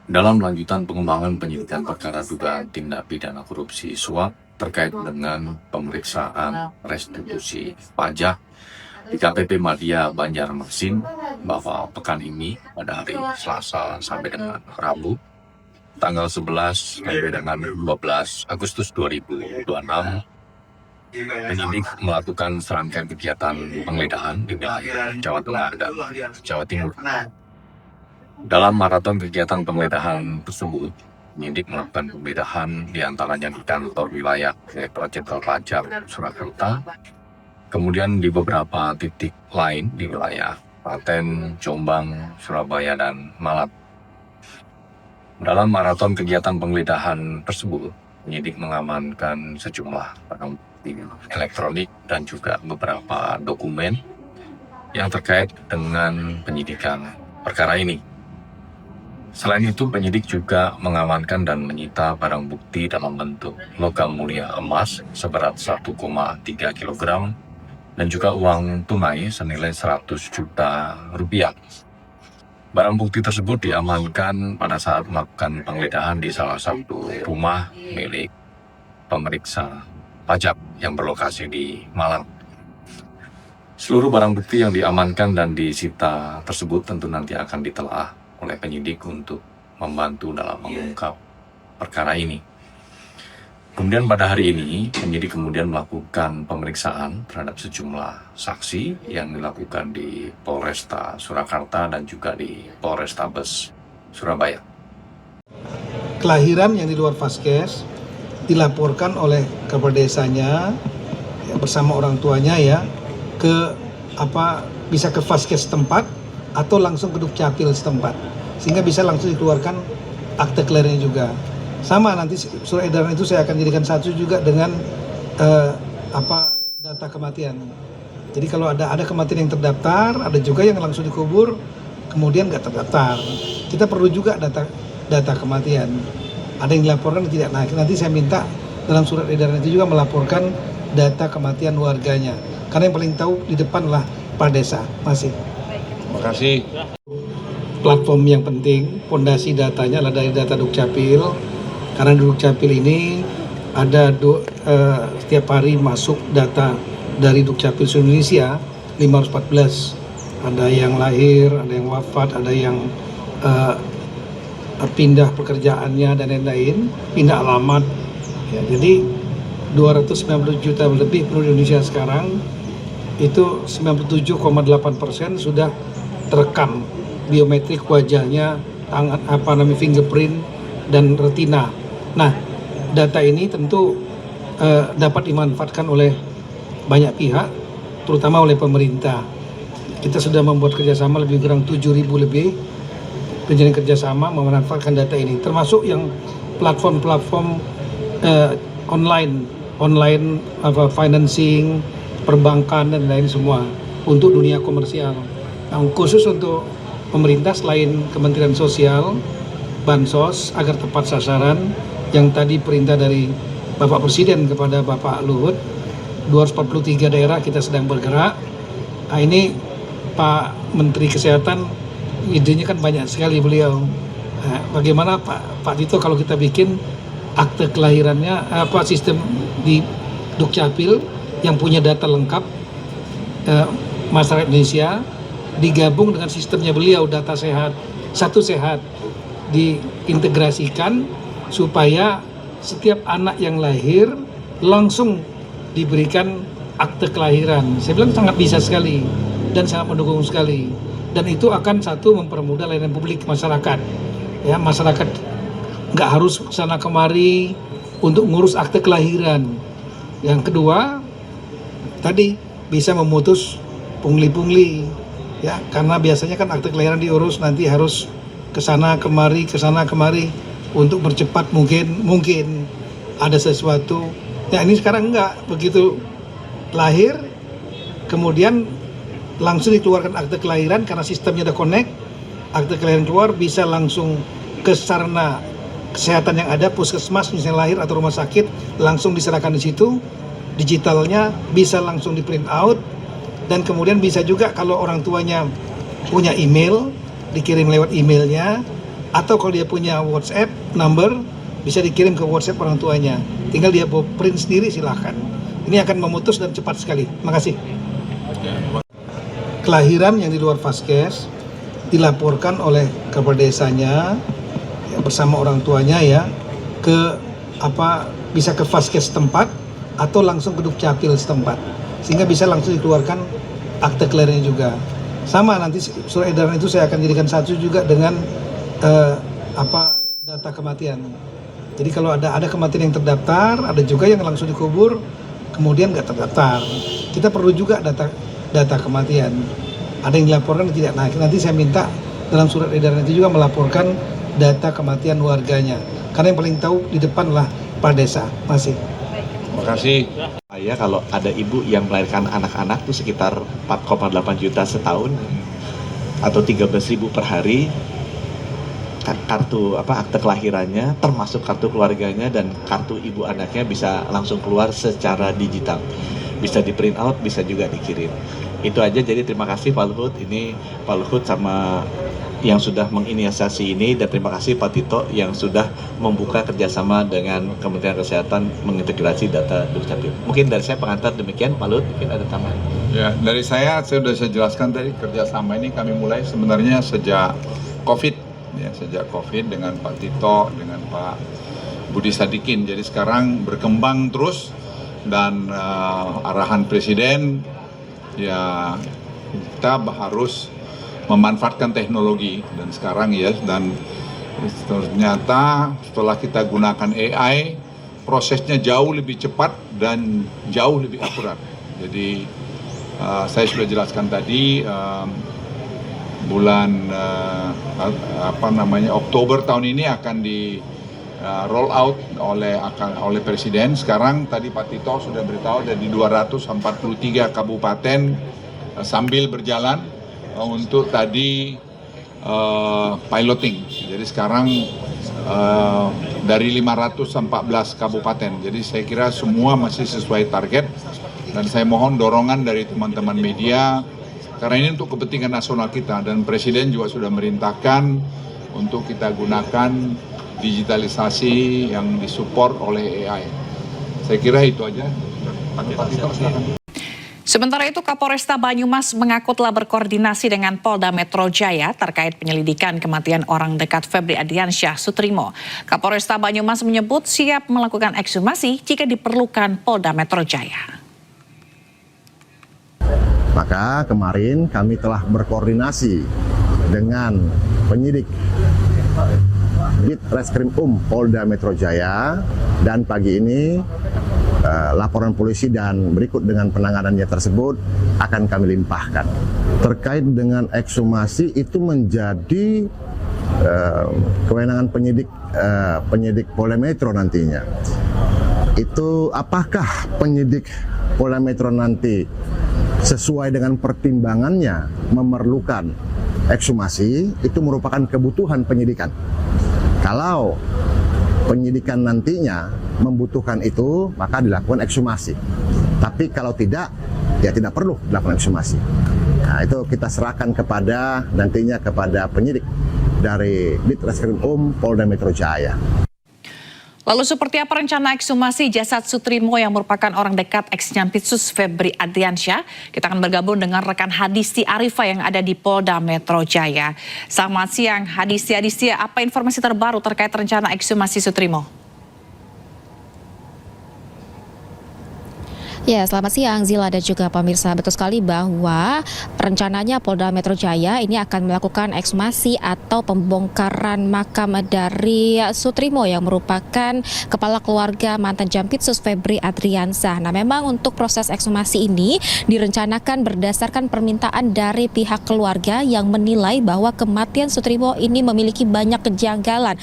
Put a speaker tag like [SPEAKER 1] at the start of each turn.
[SPEAKER 1] Dalam lanjutan pengembangan penyidikan perkara dugaan tindak pidana korupsi suap terkait dengan pemeriksaan restitusi pajak di KPP Madya Banjarmasin bahwa pekan ini pada hari Selasa sampai dengan Rabu tanggal 11 sampai dengan 12 Agustus 2026, penyidik melakukan serangkaian kegiatan penggeledahan di wilayah Jawa Tengah dan Jawa Timur. Dalam maraton kegiatan penggeledahan tersebut, penyidik melakukan penggeledahan diantaranya di kantor wilayah Direktorat Jenderal Pajak Surakarta, kemudian di beberapa titik lain di wilayah Klaten, Jombang, Surabaya, dan Malang. Dalam maraton kegiatan penggeledahan tersebut, penyidik mengamankan sejumlah barang bukti elektronik dan juga beberapa dokumen yang terkait dengan penyidikan perkara ini. Selain itu, penyidik juga mengamankan dan menyita barang bukti dalam bentuk logam mulia emas seberat 1,3 kg dan juga uang tunai senilai 100 juta rupiah. Barang bukti tersebut diamankan pada saat melakukan penggeledahan di salah satu rumah milik pemeriksa pajak yang berlokasi di Malang. Seluruh barang bukti yang diamankan dan disita tersebut tentu nanti akan ditelaah oleh penyidik untuk membantu dalam mengungkap perkara ini. Kemudian pada hari ini, penyidik kemudian melakukan pemeriksaan terhadap sejumlah saksi yang dilakukan di Polresta Surakarta dan juga di Polrestabes Surabaya.
[SPEAKER 2] Kelahiran yang di luar Vaskes dilaporkan oleh kepala desanya ya, bersama orang tuanya ya ke bisa ke Vaskes setempat atau langsung ke Dukcapil setempat sehingga bisa langsung dikeluarkan akte kelahirannya juga. Sama nanti surat edaran itu saya akan jadikan satu juga dengan data kematian. Jadi kalau ada kematian yang terdaftar, ada juga yang langsung dikubur kemudian nggak terdaftar. Kita perlu juga data kematian. Ada yang dilaporkan tidak. Nah, nanti saya minta dalam surat edaran itu juga melaporkan data kematian warganya. Karena yang paling tahu di depan lah Pak Desa. Masih.
[SPEAKER 3] Terima kasih.
[SPEAKER 2] Platform yang penting, fondasi datanya adalah dari data Dukcapil. Karena di Dukcapil ini ada setiap hari masuk data dari Dukcapil seluruh Indonesia 514. Ada yang lahir, ada yang wafat, ada yang pindah pekerjaannya dan lain-lain, pindah alamat. Ya, jadi 290 juta lebih penduduk Indonesia sekarang itu 97,8% sudah terekam biometrik wajahnya, fingerprint dan retina. Nah, data ini tentu dapat dimanfaatkan oleh banyak pihak, terutama oleh pemerintah. Kita sudah membuat kerjasama lebih kurang 7.000 lebih penjalin kerjasama memanfaatkan data ini, termasuk yang platform-platform online financing, perbankan dan lain semua untuk dunia komersial. Nah, khusus untuk pemerintah selain Kementerian Sosial, Bansos agar tepat sasaran yang tadi perintah dari Bapak Presiden kepada Bapak Luhut, 243 daerah kita sedang bergerak. Nah, ini Pak Menteri Kesehatan idenya kan banyak sekali beliau. Nah, bagaimana Pak Tito kalau kita bikin akte kelahirannya sistem di Dukcapil yang punya data lengkap masyarakat Indonesia digabung dengan sistemnya beliau, data sehat, satu sehat, diintegrasikan supaya setiap anak yang lahir langsung diberikan akte kelahiran. Saya bilang sangat bisa sekali dan sangat mendukung sekali, dan itu akan satu mempermudah layanan publik masyarakat. Ya, masyarakat nggak harus sana kemari untuk ngurus akte kelahiran. Yang kedua, tadi bisa memutus pungli-pungli. Ya, karena biasanya kan akte kelahiran diurus nanti harus kesana kemari untuk bercepat mungkin ada sesuatu. Ya, ini sekarang enggak, begitu lahir kemudian langsung dikeluarkan akte kelahiran karena sistemnya udah connect, akte kelahiran keluar bisa langsung ke sarana kesehatan yang ada, puskesmas misalnya lahir atau rumah sakit, langsung diserahkan di situ, digitalnya bisa langsung di print out. Dan kemudian bisa juga kalau orang tuanya punya email, dikirim lewat emailnya, atau kalau dia punya WhatsApp number bisa dikirim ke WhatsApp orang tuanya. Tinggal dia bawa print sendiri, silahkan. Ini akan memutus dan cepat sekali. Makasih. Kelahiran yang di luar Vaskes dilaporkan oleh kepala desanya ya, bersama orang tuanya ya ke bisa ke Vaskes setempat atau langsung ke Dukcapil setempat, sehingga bisa langsung dikeluarkan akte kelahirannya juga. Sama, nanti surat edaran itu saya akan jadikan satu juga dengan data kematian. Jadi kalau ada kematian yang terdaftar, ada juga yang langsung dikubur kemudian nggak terdaftar. Kita perlu juga data kematian. Ada yang dilaporkan tidak. Nah, nanti saya minta dalam surat edaran itu juga melaporkan data kematian warganya. Karena yang paling tahu di depan lah Pak Desa. Masih.
[SPEAKER 3] Terima kasih. Ya, kalau ada ibu yang melahirkan anak-anak itu sekitar 4,8 juta setahun atau 13.000 per hari, kartu akte kelahirannya termasuk kartu keluarganya dan kartu ibu anaknya bisa langsung keluar secara digital, bisa di print out, bisa juga dikirim. Itu aja. Jadi terima kasih Pak Luhut, ini Pak Luhut sama yang sudah menginisiasi ini, dan terima kasih Pak Tito yang sudah membuka kerjasama dengan Kementerian Kesehatan mengintegrasi data Dukcapil. Mungkin dari saya pengantar demikian. Pak Luhut mungkin ada tambahan.
[SPEAKER 4] Ya, dari saya sudah saya jelaskan tadi, kerjasama ini kami mulai sebenarnya sejak COVID, ya, sejak COVID dengan Pak Tito, dengan Pak Budi Sadikin. Jadi sekarang berkembang terus, dan arahan Presiden ya kita harus memanfaatkan teknologi, dan sekarang ya, dan ternyata setelah kita gunakan AI, prosesnya jauh lebih cepat dan jauh lebih akurat. Jadi saya sudah jelaskan tadi, bulan Oktober tahun ini akan di roll out oleh Presiden. Sekarang tadi Pak Tito sudah beritahu ada di 243 kabupaten sambil berjalan untuk tadi piloting. Jadi sekarang dari 514 kabupaten. Jadi saya kira semua masih sesuai target, dan saya mohon dorongan dari teman-teman media karena ini untuk kepentingan nasional kita, dan Presiden juga sudah merintahkan untuk kita gunakan digitalisasi yang disupport oleh AI. Saya kira itu aja. Pak Tito, silakan.
[SPEAKER 5] Sementara itu, Kapolresta Banyumas mengaku telah berkoordinasi dengan Polda Metro Jaya terkait penyelidikan kematian orang dekat Febri Ardiansyah Sutrimo. Kapolresta Banyumas menyebut siap melakukan ekshumasi jika diperlukan Polda Metro Jaya.
[SPEAKER 6] Maka kemarin kami telah berkoordinasi dengan penyidik Ditreskrim Polda Metro Jaya, dan pagi ini laporan polisi dan berikut dengan penanganannya tersebut akan kami limpahkan. Terkait dengan ekshumasi itu menjadi kewenangan penyidik Polda Metro nantinya. Itu apakah penyidik Polda Metro nanti sesuai dengan pertimbangannya memerlukan ekshumasi, itu merupakan kebutuhan penyidikan. Kalau penyidikan nantinya membutuhkan itu, maka dilakukan ekshumasi. Tapi kalau tidak, ya tidak perlu dilakukan ekshumasi. Nah, itu kita serahkan nantinya kepada penyidik dari Ditreskrim Polda Metro Jaya.
[SPEAKER 5] Lalu seperti apa rencana ekshumasi jasad Sutrimo yang merupakan orang dekat ex-Jampitsus Febri Ardiansyah? Kita akan bergabung dengan rekan Hadisti Arifah yang ada di Polda Metro Jaya. Selamat siang Hadisti. Apa informasi terbaru terkait rencana ekshumasi Sutrimo?
[SPEAKER 7] Ya, selamat siang Zila dan juga pemirsa. Betul sekali bahwa rencananya Polda Metro Jaya ini akan melakukan ekshumasi atau pembongkaran makam dari Sutrimo yang merupakan kepala keluarga mantan Jampitsus Febri Ardiansyah. Nah, memang untuk proses ekshumasi ini direncanakan berdasarkan permintaan dari pihak keluarga yang menilai bahwa kematian Sutrimo ini memiliki banyak kejanggalan.